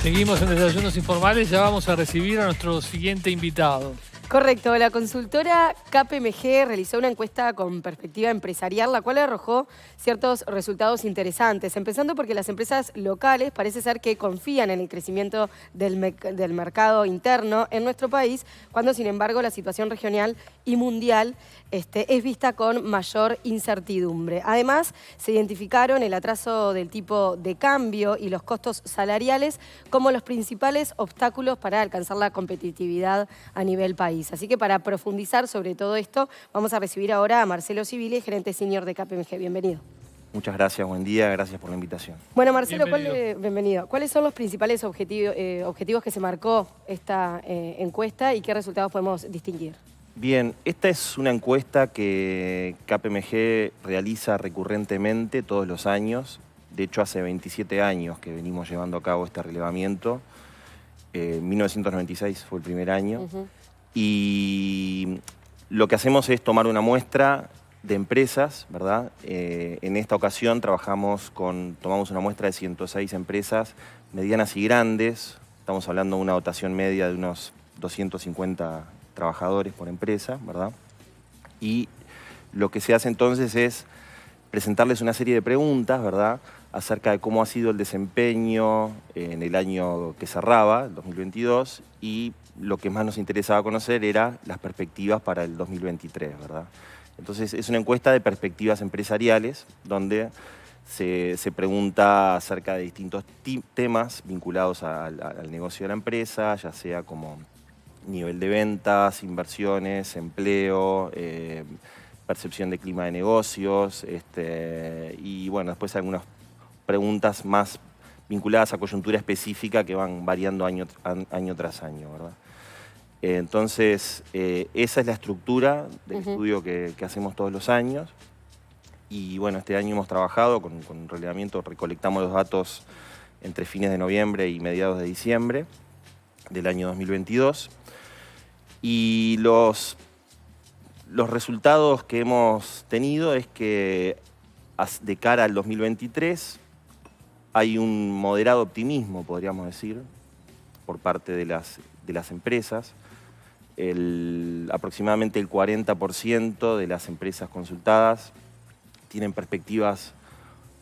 Seguimos en Desayunos Informales, ya vamos a recibir a nuestro siguiente invitado. Correcto, la consultora KPMG realizó una encuesta con perspectiva empresarial, la cual arrojó ciertos resultados interesantes, empezando porque las empresas locales parece ser que confían en el crecimiento del mercado interno en nuestro país, cuando sin embargo la situación regional y mundial es vista con mayor incertidumbre. Además, se identificaron el atraso del tipo de cambio y los costos salariales como los principales obstáculos para alcanzar la competitividad a nivel país. Así que para profundizar sobre todo esto, vamos a recibir ahora a Marcelo Civili, gerente senior de KPMG. Bienvenido. Muchas gracias, buen día, gracias por la invitación. Bueno, Marcelo, Bienvenido. ¿Cuáles son los principales objetivos que se marcó esta encuesta y qué resultados podemos distinguir? Bien, esta es una encuesta que KPMG realiza recurrentemente todos los años. De hecho, hace 27 años que venimos llevando a cabo este relevamiento. 1996 fue el primer año. Y lo que hacemos es tomar una muestra de empresas, ¿verdad? En esta ocasión tomamos una muestra de 106 empresas medianas y grandes. Estamos hablando de una dotación media de unos 250 trabajadores por empresa, ¿verdad? Y lo que se hace entonces es presentarles una serie de preguntas, ¿verdad?, acerca de cómo ha sido el desempeño en el año que cerraba, el 2022, y lo que más nos interesaba conocer era las perspectivas para el 2023, ¿verdad? Entonces es una encuesta de perspectivas empresariales donde se pregunta acerca de distintos temas vinculados al negocio de la empresa, ya sea como nivel de ventas, inversiones, empleo, percepción de clima de negocios, y bueno, después algunas preguntas más vinculadas a coyuntura específica que van variando año tras año, ¿verdad? Entonces, esa es la estructura del estudio que hacemos todos los años. Y bueno, este año hemos trabajado con relevamiento, recolectamos los datos entre fines de noviembre y mediados de diciembre del año 2022. Y los resultados que hemos tenido es que de cara al 2023 hay un moderado optimismo, podríamos decir, por parte de las empresas. Aproximadamente el 40% de las empresas consultadas tienen perspectivas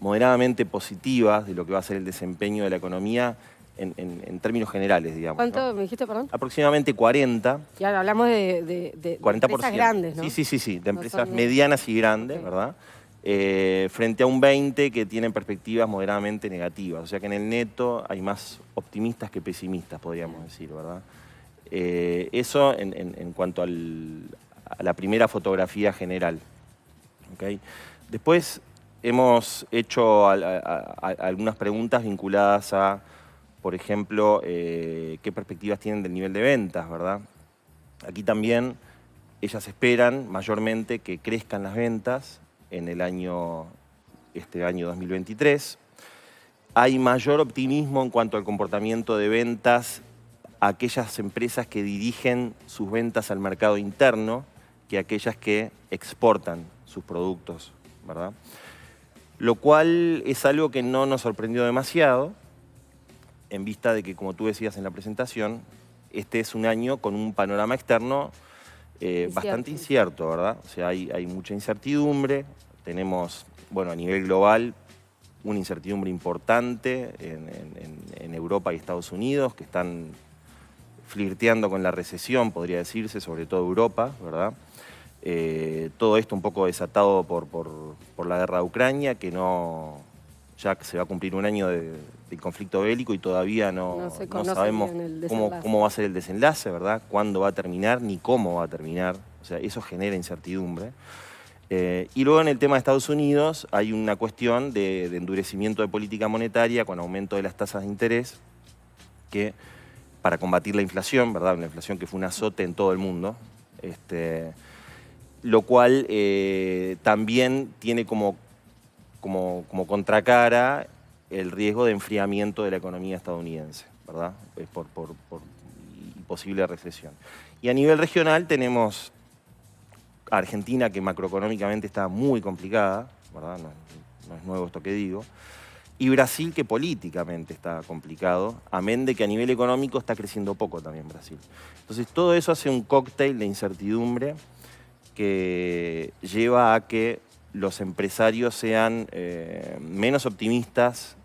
moderadamente positivas de lo que va a ser el desempeño de la economía en términos generales, digamos. ¿Cuánto ¿no? me dijiste, perdón? Aproximadamente 40. Y ahora hablamos de 40%. empresas grandes, ¿no? Sí, de empresas medianas y grandes, ¿verdad? Frente a un 20 que tienen perspectivas moderadamente negativas. O sea que en el neto hay más optimistas que pesimistas, podríamos decir, ¿verdad? Eso en cuanto a la primera fotografía general. ¿Okay? Después hemos hecho algunas preguntas vinculadas a, por ejemplo, qué perspectivas tienen del nivel de ventas, ¿verdad? Aquí también ellas esperan mayormente que crezcan las ventas en este año 2023. Hay mayor optimismo en cuanto al comportamiento de ventas a aquellas empresas que dirigen sus ventas al mercado interno que aquellas que exportan sus productos, ¿verdad? Lo cual es algo que no nos sorprendió demasiado, en vista de que, como tú decías en la presentación, este es un año con un panorama externo bastante incierto, ¿verdad? O sea, hay mucha incertidumbre. Tenemos, bueno, a nivel global, una incertidumbre importante en Europa y Estados Unidos, que están flirteando con la recesión, podría decirse, sobre todo Europa, ¿verdad? Todo esto un poco desatado por la guerra de Ucrania, que ya se va a cumplir un año del conflicto bélico y todavía no sabemos cómo va a ser el desenlace, ¿verdad? Cuándo va a terminar, ni cómo va a terminar. O sea, eso genera incertidumbre. Y luego en el tema de Estados Unidos hay una cuestión de endurecimiento de política monetaria con aumento de las tasas de interés, que para combatir la inflación, ¿verdad? Una inflación que fue un azote en todo el mundo, lo cual también tiene como contracara el riesgo de enfriamiento de la economía estadounidense, ¿verdad? Por posible recesión. Y a nivel regional tenemos Argentina, que macroeconómicamente está muy complicada, ¿verdad? No es nuevo esto que digo. Y Brasil, que políticamente está complicado, amén de que a nivel económico está creciendo poco también Brasil. Entonces todo eso hace un cóctel de incertidumbre que lleva a que los empresarios sean menos optimistas,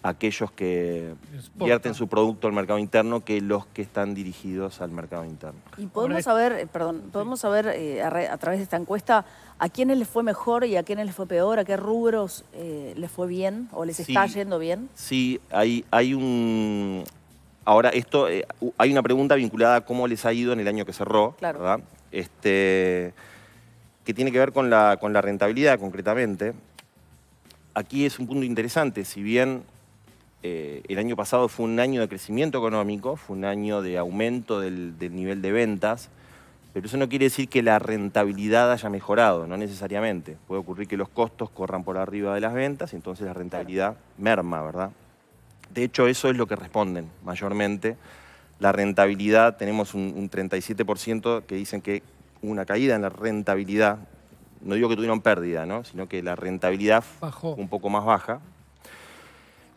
aquellos que vierten su producto al mercado interno, que los que están dirigidos al mercado interno. Y podemos saber, podemos saber a través de esta encuesta a quiénes les fue mejor y a quiénes les fue peor, a qué rubros les fue bien o les está yendo bien. Sí, hay un... Ahora, esto, hay una pregunta vinculada a cómo les ha ido en el año que cerró, claro, ¿verdad? Que tiene que ver con la rentabilidad, concretamente. Aquí es un punto interesante, si bien el año pasado fue un año de crecimiento económico, fue un año de aumento del nivel de ventas, pero eso no quiere decir que la rentabilidad haya mejorado, no necesariamente. Puede ocurrir que los costos corran por arriba de las ventas y entonces la rentabilidad merma, ¿verdad? De hecho, eso es lo que responden mayormente. La rentabilidad, tenemos un 37% que dicen que hubo una caída en la rentabilidad. No digo que tuvieron pérdida, ¿no? Sino que la rentabilidad fue un poco más baja,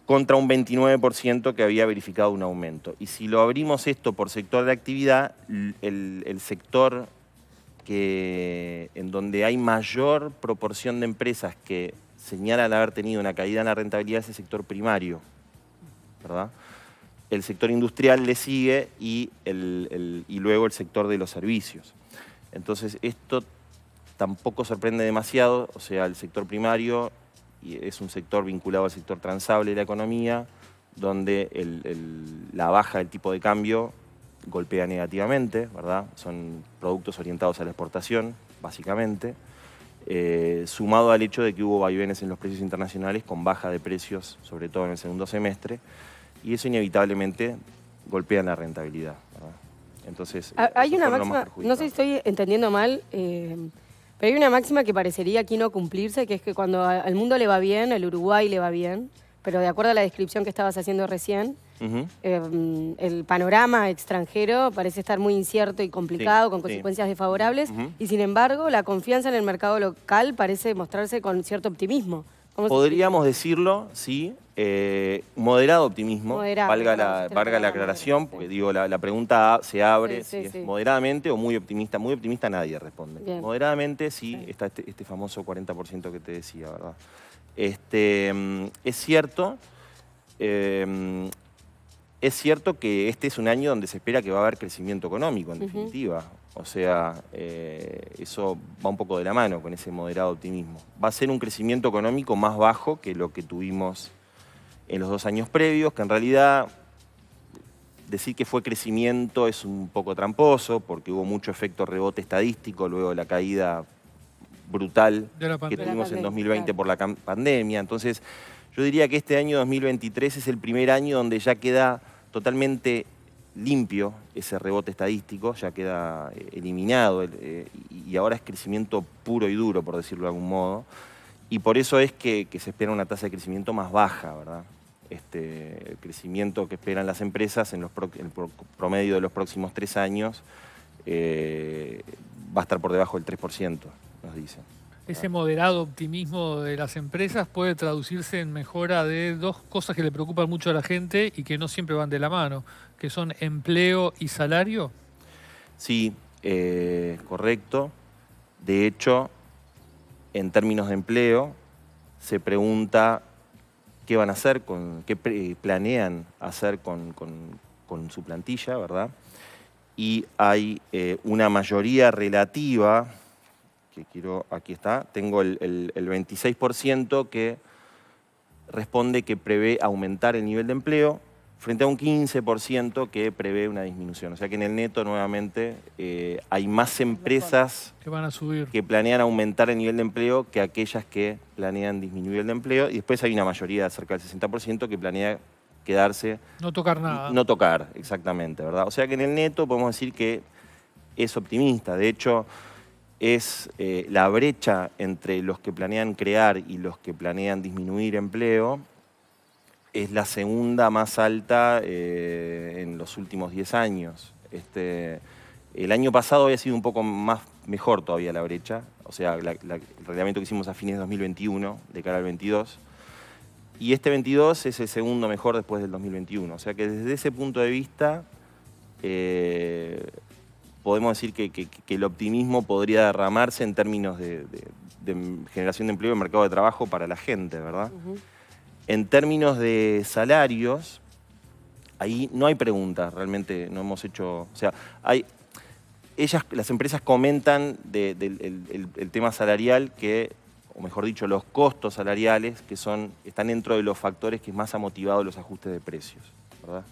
contra un 29% que había verificado un aumento. Y si lo abrimos esto por sector de actividad, el sector en donde hay mayor proporción de empresas que señalan haber tenido una caída en la rentabilidad es el sector primario, ¿verdad? El sector industrial le sigue y luego el sector de los servicios. Entonces esto tampoco sorprende demasiado, o sea, el sector primario es un sector vinculado al sector transable de la economía, donde la baja del tipo de cambio golpea negativamente, ¿verdad? Son productos orientados a la exportación, básicamente, sumado al hecho de que hubo vaivenes en los precios internacionales con baja de precios, sobre todo en el segundo semestre, y eso inevitablemente golpea en la rentabilidad, ¿verdad? Entonces, hay una máxima, no sé si estoy entendiendo mal, pero hay una máxima que parecería aquí no cumplirse, que es que cuando al mundo le va bien, al Uruguay le va bien, pero de acuerdo a la descripción que estabas haciendo recién, el panorama extranjero parece estar muy incierto y complicado, con consecuencias desfavorables, y sin embargo la confianza en el mercado local parece mostrarse con cierto optimismo. Podríamos decirlo, sí, moderado optimismo, valga la aclaración, porque digo, la pregunta se abre si es moderadamente o muy optimista. Muy optimista nadie responde. Bien. Moderadamente sí, está este famoso 40% que te decía, ¿verdad? Es cierto que este es un año donde se espera que va a haber crecimiento económico, en definitiva. O sea, eso va un poco de la mano con ese moderado optimismo. Va a ser un crecimiento económico más bajo que lo que tuvimos en los 2 años previos, que en realidad decir que fue crecimiento es un poco tramposo, porque hubo mucho efecto rebote estadístico luego de la caída brutal que tuvimos en 2020 por la pandemia. Entonces, yo diría que este año 2023 es el primer año donde ya queda totalmente limpio ese rebote estadístico, ya queda eliminado y ahora es crecimiento puro y duro, por decirlo de algún modo. Y por eso es que se espera una tasa de crecimiento más baja, ¿verdad? El crecimiento que esperan las empresas en el promedio de los próximos 3 años va a estar por debajo del 3%, nos dicen. Ese moderado optimismo de las empresas puede traducirse en mejora de 2 cosas que le preocupan mucho a la gente y que no siempre van de la mano, que son empleo y salario. Sí, correcto. De hecho, en términos de empleo, se pregunta qué van a hacer, qué planean hacer con su plantilla, ¿verdad? Y hay una mayoría relativa, aquí está, tengo el 26% que responde que prevé aumentar el nivel de empleo, frente a un 15% que prevé una disminución. O sea que en el neto, nuevamente, hay más empresas que van a subir, que planean aumentar el nivel de empleo que aquellas que planean disminuir el de empleo. Y después hay una mayoría, cerca del 60%, que planea quedarse... No tocar nada. No tocar, exactamente, ¿verdad? O sea que en el neto podemos decir que es optimista. De hecho, es la brecha entre los que planean crear y los que planean disminuir empleo es la segunda más alta en los últimos 10 años. El año pasado había sido un poco mejor todavía la brecha, o sea, el reglamento que hicimos a fines de 2021, de cara al 22, Y este 22 es el segundo mejor después del 2021. O sea que desde ese punto de vista podemos decir que el optimismo podría derramarse en términos de generación de empleo y mercado de trabajo para la gente, ¿verdad? En términos de salarios, ahí no hay preguntas, realmente no hemos hecho... O sea, las empresas comentan el tema salarial o mejor dicho, los costos salariales están dentro de los factores que más ha motivado los ajustes de precios, ¿verdad?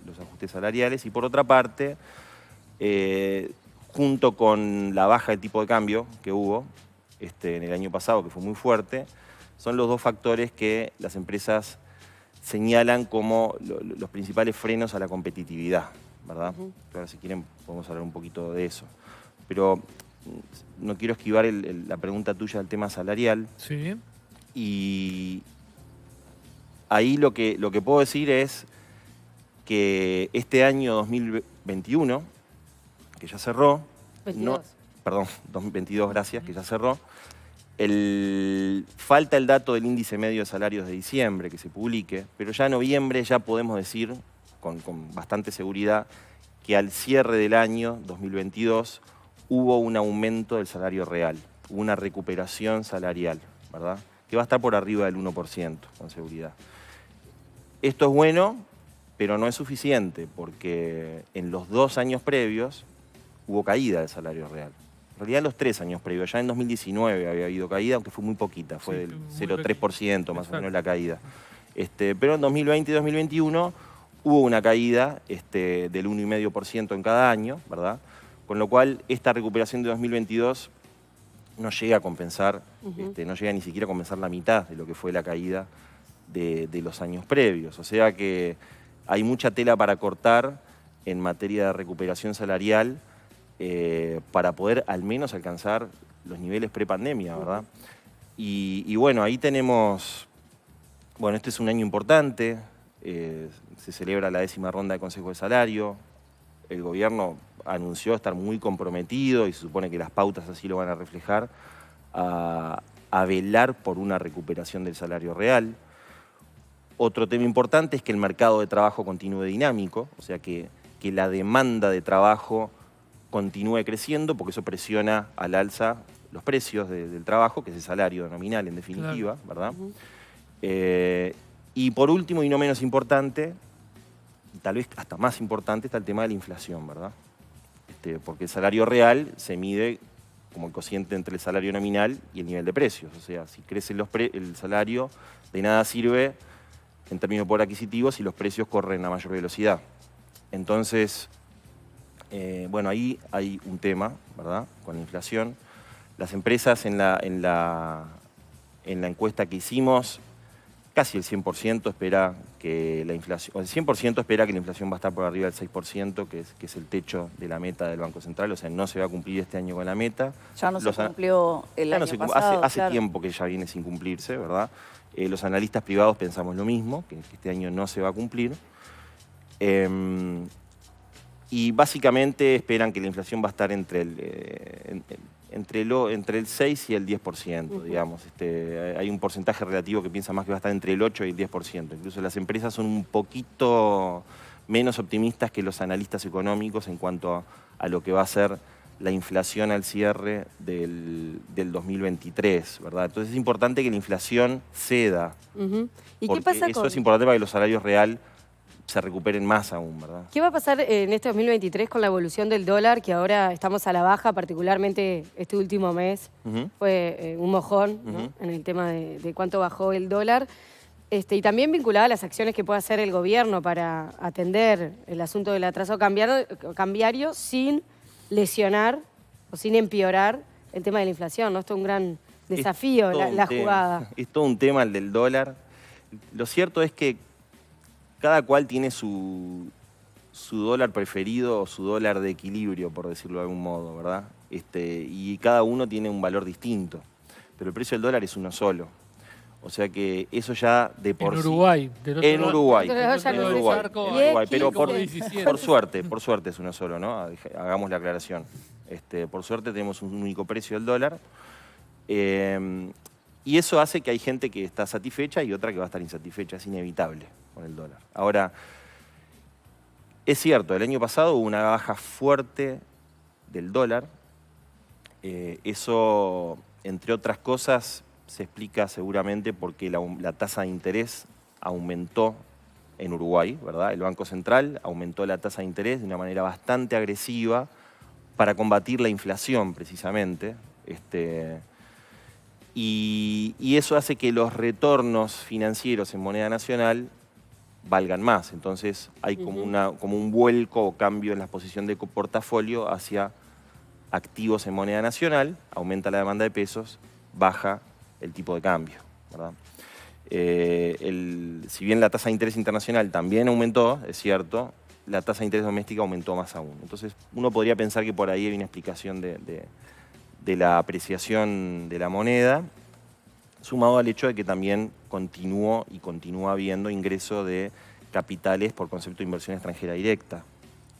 Los ajustes salariales. Y por otra parte, junto con la baja del tipo de cambio que hubo en el año pasado, que fue muy fuerte, son los dos factores que las empresas señalan como los principales frenos a la competitividad, ¿verdad? Ahora, si quieren, podemos hablar un poquito de eso. Pero no quiero esquivar la pregunta tuya del tema salarial. Sí. Y ahí lo que puedo decir es que este año 2021, que ya cerró... 22. Perdón, 2022, gracias, que ya cerró. Falta el dato del índice medio de salarios de diciembre que se publique, pero ya en noviembre ya podemos decir con bastante seguridad que al cierre del año 2022 hubo un aumento del salario real, hubo una recuperación salarial, ¿verdad? Que va a estar por arriba del 1%, con seguridad. Esto es bueno, pero no es suficiente, porque en los 2 años previos hubo caída del salario real. En realidad en los 3 años previos, ya en 2019 había habido caída, aunque fue muy poquita, fue del 0,3% más o menos la caída. Pero en 2020 y 2021 hubo una caída del 1,5% en cada año, ¿verdad? Con lo cual esta recuperación de 2022 no llega a compensar, no llega ni siquiera a compensar la mitad de lo que fue la caída de los años previos. O sea que hay mucha tela para cortar en materia de recuperación salarial para poder al menos alcanzar los niveles prepandemia, ¿verdad? Y bueno, ahí tenemos... Bueno, este es un año importante, se celebra la 10ª ronda de Consejo de Salario, el gobierno anunció estar muy comprometido y se supone que las pautas así lo van a reflejar, a velar por una recuperación del salario real. Otro tema importante es que el mercado de trabajo continúe dinámico, o sea que la demanda de trabajo continúe creciendo, porque eso presiona al alza los precios del trabajo, que es el salario nominal en definitiva, ¿verdad? Y por último, y no menos importante, tal vez hasta más importante, está el tema de la inflación, ¿verdad? Porque el salario real se mide como el cociente entre el salario nominal y el nivel de precios. O sea, si crece el salario, de nada sirve en términos de poder adquisitivo si los precios corren a mayor velocidad. Entonces, bueno, ahí hay un tema, ¿verdad?, con la inflación. Las empresas en la encuesta que hicimos, casi el 100% espera que la inflación, o el 100% espera que la inflación va a estar por arriba del 6%, que es el techo de la meta del Banco Central, o sea, no se va a cumplir este año con la meta. Ya no se cumplió el año pasado. Hace claro. tiempo que ya viene sin cumplirse, ¿verdad? Los analistas privados pensamos lo mismo, que este año no se va a cumplir. Y básicamente esperan que la inflación va a estar entre el 6 y el 10%, digamos. Hay un porcentaje relativo que piensa más que va a estar entre el 8 y el 10%. Incluso las empresas son un poquito menos optimistas que los analistas económicos en cuanto a lo que va a ser la inflación al cierre del 2023, ¿verdad? Entonces es importante que la inflación ceda. ¿Y qué pasa eso es importante para que los salarios reales se recuperen más aún, ¿verdad? ¿Qué va a pasar en este 2023 con la evolución del dólar, que ahora estamos a la baja, particularmente este último mes? Fue un mojón, ¿no?, en el tema de cuánto bajó el dólar. Y también vinculada a las acciones que puede hacer el gobierno para atender el asunto del atraso cambiario sin lesionar o sin empeorar el tema de la inflación, ¿no? Esto es un gran desafío, la jugada. Es todo un tema el del dólar. Lo cierto es que cada cual tiene su dólar preferido o su dólar de equilibrio, por decirlo de algún modo, ¿verdad? Y cada uno tiene un valor distinto. Pero el precio del dólar es uno solo. O sea que eso ya de por sí... Uruguay. En Uruguay. Pero por suerte es uno solo, ¿no? Hagamos la aclaración. Por suerte tenemos un único precio del dólar. Y eso hace que hay gente que está satisfecha y otra que va a estar insatisfecha, es inevitable con el dólar. Ahora, es cierto, el año pasado hubo una baja fuerte del dólar. Eso, entre otras cosas, se explica seguramente porque la tasa de interés aumentó en Uruguay, ¿verdad? El Banco Central aumentó la tasa de interés de una manera bastante agresiva para combatir la inflación, precisamente. Y eso hace que los retornos financieros en moneda nacional valgan más. Entonces hay como un vuelco o cambio en la posición de portafolio hacia activos en moneda nacional, aumenta la demanda de pesos, baja el tipo de cambio, ¿verdad? Si bien la tasa de interés internacional también aumentó, es cierto, la tasa de interés doméstica aumentó más aún. Entonces uno podría pensar que por ahí hay una explicación de la apreciación de la moneda, sumado al hecho de que también continuó y continúa habiendo ingreso de capitales por concepto de inversión extranjera directa,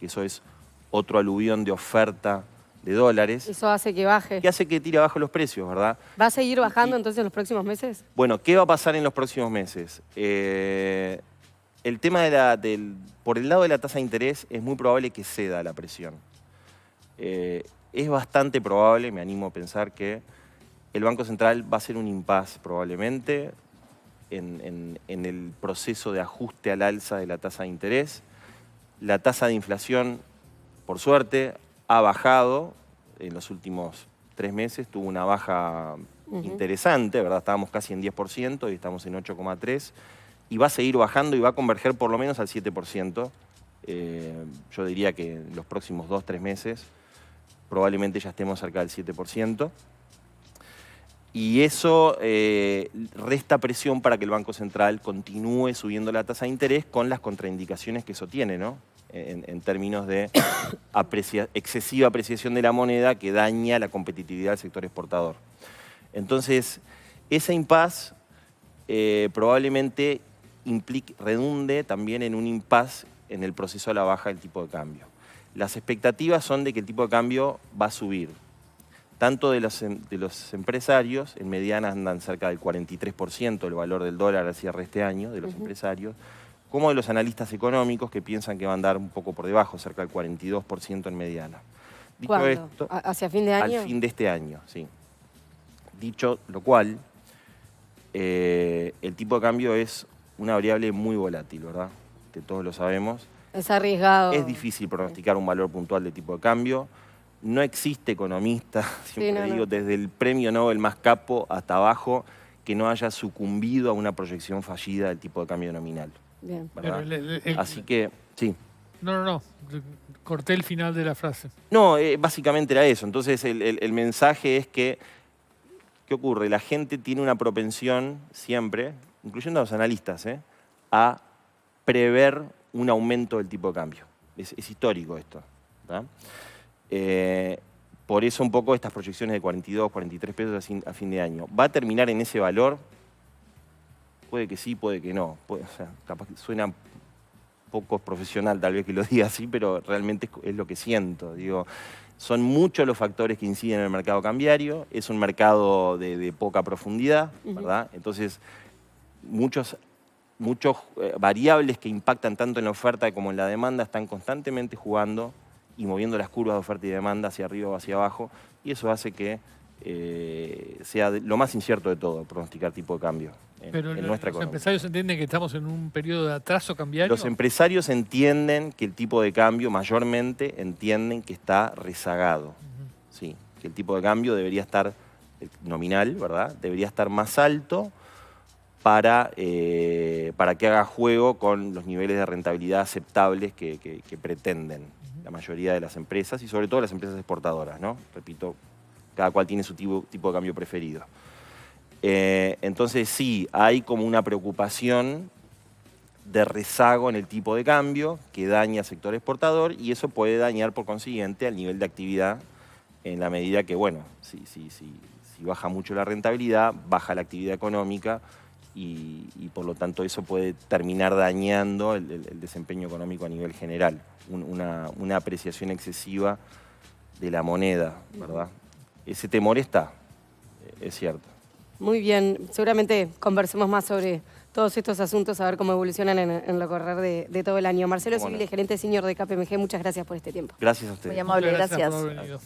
que eso es otro aluvión de oferta de dólares. Eso hace que baje. Que hace que tire abajo los precios, ¿verdad? ¿Va a seguir bajando entonces en los próximos meses? Bueno, ¿qué va a pasar en los próximos meses? El tema por el lado de la tasa de interés es muy probable que ceda la presión. Es bastante probable, me animo a pensar, que el Banco Central va a hacer un impasse probablemente en el proceso de ajuste al alza de la tasa de interés. La tasa de inflación, por suerte, ha bajado en los últimos 3 meses, tuvo una baja interesante, ¿verdad? Estábamos casi en 10% y estamos en 8,3%, y va a seguir bajando y va a converger por lo menos al 7%. Yo diría que en los próximos 2-3 meses probablemente ya estemos cerca del 7%. Y eso resta presión para que el Banco Central continúe subiendo la tasa de interés con las contraindicaciones que eso tiene, ¿no? En términos de excesiva apreciación de la moneda que daña la competitividad del sector exportador. Entonces, ese impasse probablemente redunde también en un impasse en el proceso de la baja del tipo de cambio. Las expectativas son de que el tipo de cambio va a subir. Tanto de los empresarios, en mediana andan cerca del 43% el valor del dólar al cierre de este año, de los empresarios, como de los analistas económicos que piensan que va a andar un poco por debajo, cerca del 42% en mediana. Dicho ¿Cuándo? esto, ¿Hacia fin de año? al fin de este año, sí. Dicho lo cual, el tipo de cambio es una variable muy volátil, ¿verdad? Que todos lo sabemos. Es arriesgado. Es difícil pronosticar un valor puntual de tipo de cambio. No existe economista, siempre digo, desde el premio Nobel más capo hasta abajo, que no haya sucumbido a una proyección fallida del tipo de cambio nominal. Bien. Así que, sí. No. Corté el final de la frase. No, básicamente era eso. Entonces, el mensaje es que, ¿qué ocurre? La gente tiene una propensión siempre, incluyendo a los analistas, a prever un aumento del tipo de cambio. Es histórico esto, ¿verdad? Por eso un poco estas proyecciones de 42, 43 pesos a fin de año. ¿Va a terminar en ese valor? Puede que sí, puede que no. O sea, capaz que suena poco profesional tal vez que lo diga así, pero realmente es lo que siento. Digo, son muchos los factores que inciden en el mercado cambiario. Es un mercado de poca profundidad, ¿verdad? Entonces, muchos variables que impactan tanto en la oferta como en la demanda están constantemente jugando y moviendo las curvas de oferta y demanda hacia arriba o hacia abajo, y eso hace que sea lo más incierto de todo, pronosticar tipo de cambio en nuestra economía. ¿Los empresarios entienden que estamos en un periodo de atraso cambiario? Los empresarios entienden que el tipo de cambio, mayormente, entienden que está rezagado. Sí, que el tipo de cambio debería estar, nominal, ¿verdad? Debería estar más alto para que haga juego con los niveles de rentabilidad aceptables que pretenden la mayoría de las empresas y sobre todo las empresas exportadoras, ¿no? Repito, cada cual tiene su tipo de cambio preferido. Entonces sí, hay como una preocupación de rezago en el tipo de cambio que daña al sector exportador y eso puede dañar por consiguiente al nivel de actividad en la medida que, bueno, si baja mucho la rentabilidad, baja la actividad económica y por lo tanto eso puede terminar dañando el desempeño económico a nivel general. Una apreciación excesiva de la moneda, ¿verdad? Ese temor está, es cierto. Muy bien, seguramente conversemos más sobre todos estos asuntos, a ver cómo evolucionan en lo correr de todo el año. Marcelo Civile, gerente senior de KPMG, muchas gracias por este tiempo. Gracias a ustedes. Muy amable, Muchas gracias. por haber venido.